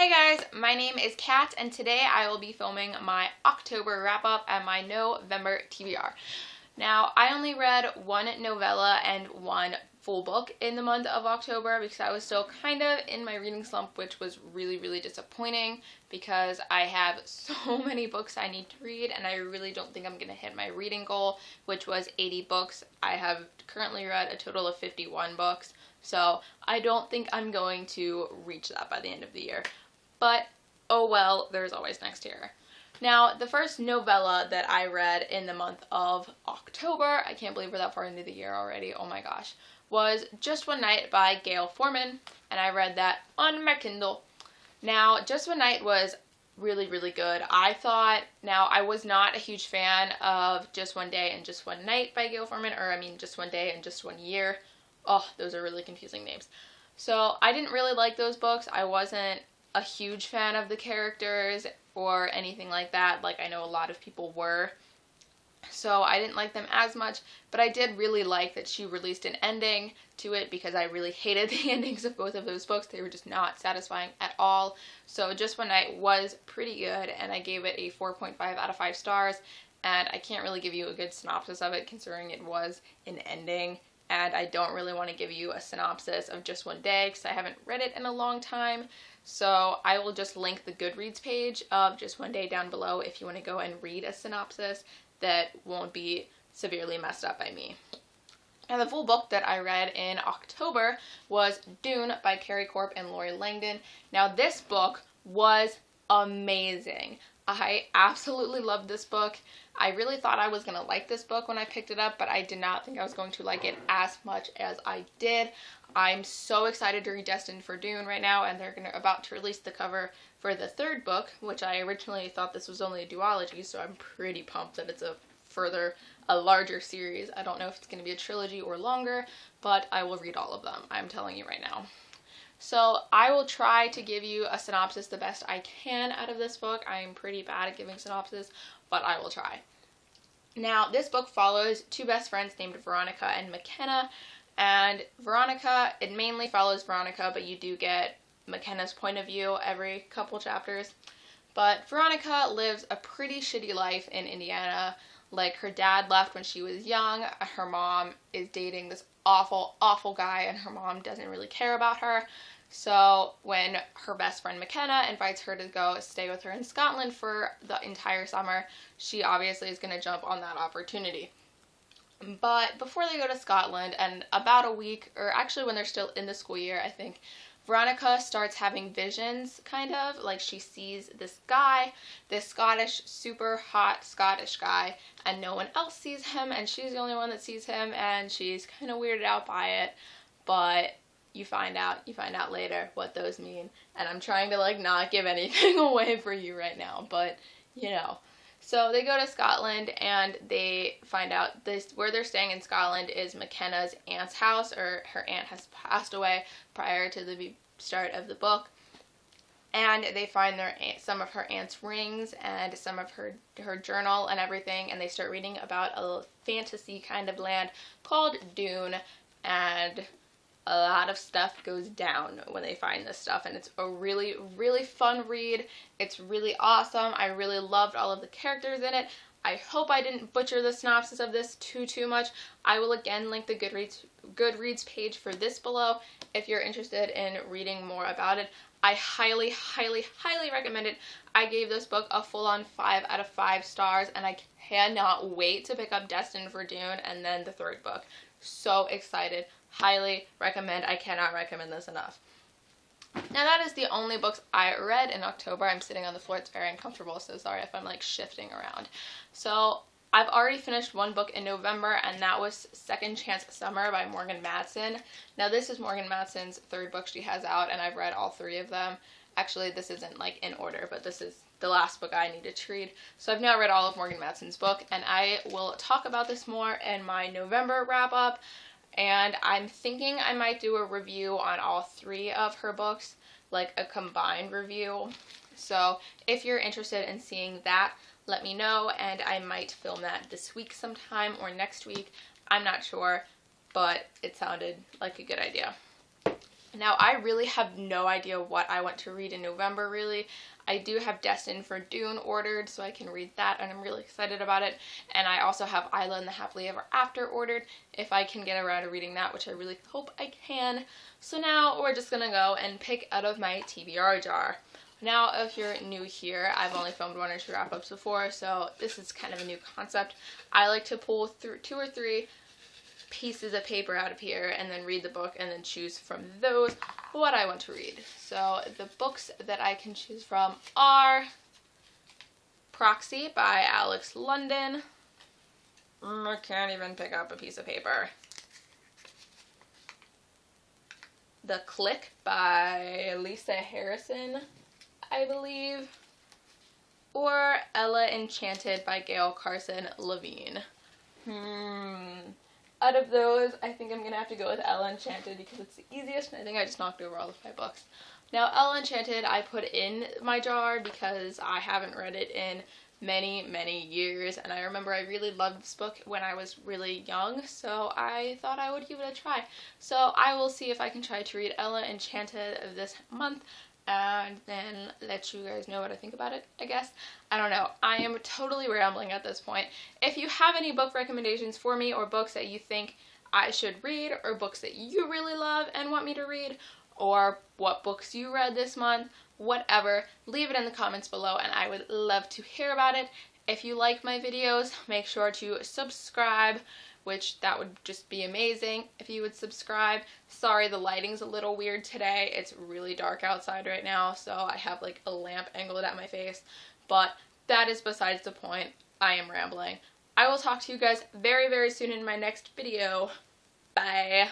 Hey guys, my name is Kat and today I will be filming my October wrap-up and my November TBR. Now, I only read one novella and one full book in the month of October because I was still kind of in my reading slump, which was really disappointing because I have so many books I need to read and I really don't think I'm going to hit my reading goal, which was 80 books. I have currently read a total of 51 books, so I don't think I'm going to reach that by the end of the year. But, oh well, there's always next year. Now, the first novella that I read in the month of October, I can't believe we're that far into the year already, oh my gosh, was Just One Night by Gayle Forman, and I read that on my Kindle. Now, Just One Night was really good. I was not a huge fan of Just One Day and Just One Night by Gayle Forman, Just One Day and Just One Year. Oh, those are really confusing names. So, I didn't really like those books. I wasn't a huge fan of the characters or anything like that, like I know a lot of people were. So I didn't like them as much, but I did really like that she released an ending to it because I really hated the endings of both of those books. They were just not satisfying at all. So Just One Night was pretty good and I gave it a 4.5 out of 5 stars, and I can't really give you a good synopsis of it considering it was an ending. And I don't really want to give you a synopsis of Just One Day because I haven't read it in a long time. So I will just link the Goodreads page of Just One Day down below if you want to go and read a synopsis that won't be severely messed up by me. And the full book that I read in October was Dune by Carrie Corp and Lori Langdon. Now this book was amazing. I absolutely loved this book. I really thought I was going to like this book when I picked it up, but I did not think I was going to like it as much as I did. I'm so excited to read Destined for Dune right now, and they're about to release the cover for the third book, which I originally thought this was only a duology, so I'm pretty pumped that it's a larger series. I don't know if it's going to be a trilogy or longer, but I will read all of them. I'm telling you right now. So I will try to give you a synopsis the best I can out of this book. I'm pretty bad at giving synopsis, but I will try. Now, this book follows two best friends named Veronica and McKenna, and it mainly follows Veronica, but you do get McKenna's point of view every couple chapters. But Veronica lives a pretty shitty life in Indiana. Like, her dad left when she was young, her mom is dating this awful guy, and her mom doesn't really care about her. So when her best friend McKenna invites her to go stay with her in Scotland for the entire summer, she obviously is going to jump on that opportunity. But before they go to Scotland, and about a week, or actually when they're still in the school year, I think, Veronica starts having visions, kind of, like she sees this guy, this super hot Scottish guy, and no one else sees him, and she's the only one that sees him, and she's kind of weirded out by it, but you find out later what those mean, and I'm trying to, like, not give anything away for you right now, but, you know. So they go to Scotland, and they find out where they're staying in Scotland is McKenna's aunt's house, or her aunt has passed away prior to the start of the book. And they find some of her aunt's rings and some of her journal and everything, and they start reading about a fantasy kind of land called Dune, and a lot of stuff goes down when they find this stuff, and it's a really fun read. It's really awesome. I really loved all of the characters in it. I hope I didn't butcher the synopsis of this too much. I will again link the Goodreads page for this below if you're interested in reading more about it. I highly recommend it. I gave this book a full-on 5 out of 5 stars, and I cannot wait to pick up Destined for Dune and then the third book. So excited. Highly recommend. I cannot recommend this enough. Now that is the only books I read in October. I'm sitting on the floor. It's very uncomfortable, so sorry if I'm like shifting around. So I've already finished one book in November, and that was Second Chance Summer by Morgan Matson. Now this is Morgan Matson's third book she has out, and I've read all 3 of them. Actually, this isn't like in order, but this is the last book I needed to read. So I've now read all of Morgan Matson's book, and I will talk about this more in my November wrap-up. And I'm thinking I might do a review on all 3 of her books, like a combined review. So if you're interested in seeing that, let me know, and I might film that this week sometime or next week. I'm not sure, but it sounded like a good idea. Now, I really have no idea what I want to read in November, really. I do have Destined for Dune ordered, so I can read that, and I'm really excited about it. And I also have Isla and the Happily Ever After ordered, if I can get around to reading that, which I really hope I can. So now we're just gonna go and pick out of my TBR jar. Now, if you're new here, I've only filmed 1 or 2 wrap-ups before, so this is kind of a new concept. I like to pull through 2 or 3 pieces of paper out of here and then read the book and then choose from those what I want to read. So the books that I can choose from are Proxy by Alex London. I can't even pick up a piece of paper. The Click by Lisa Harrison, I believe. Or Ella Enchanted by Gail Carson Levine. Out of those, I think I'm going to have to go with Ella Enchanted because it's the easiest, and I think I just knocked over all of my books. Now, Ella Enchanted I put in my jar because I haven't read it in many, many years, and I remember I really loved this book when I was really young, so I thought I would give it a try. So I will see if I can try to read Ella Enchanted this month, and then let you guys know what I think about it, I guess. I don't know. I am totally rambling at this point. If you have any book recommendations for me, or books that you think I should read, or books that you really love and want me to read, or what books you read this month, whatever, leave it in the comments below and I would love to hear about it. If you like my videos, make sure to subscribe, which that would just be amazing if you would subscribe. Sorry, the lighting's a little weird today. It's really dark outside right now, so I have like a lamp angled at my face, but that is besides the point. I am rambling. I will talk to you guys very, very soon in my next video. Bye.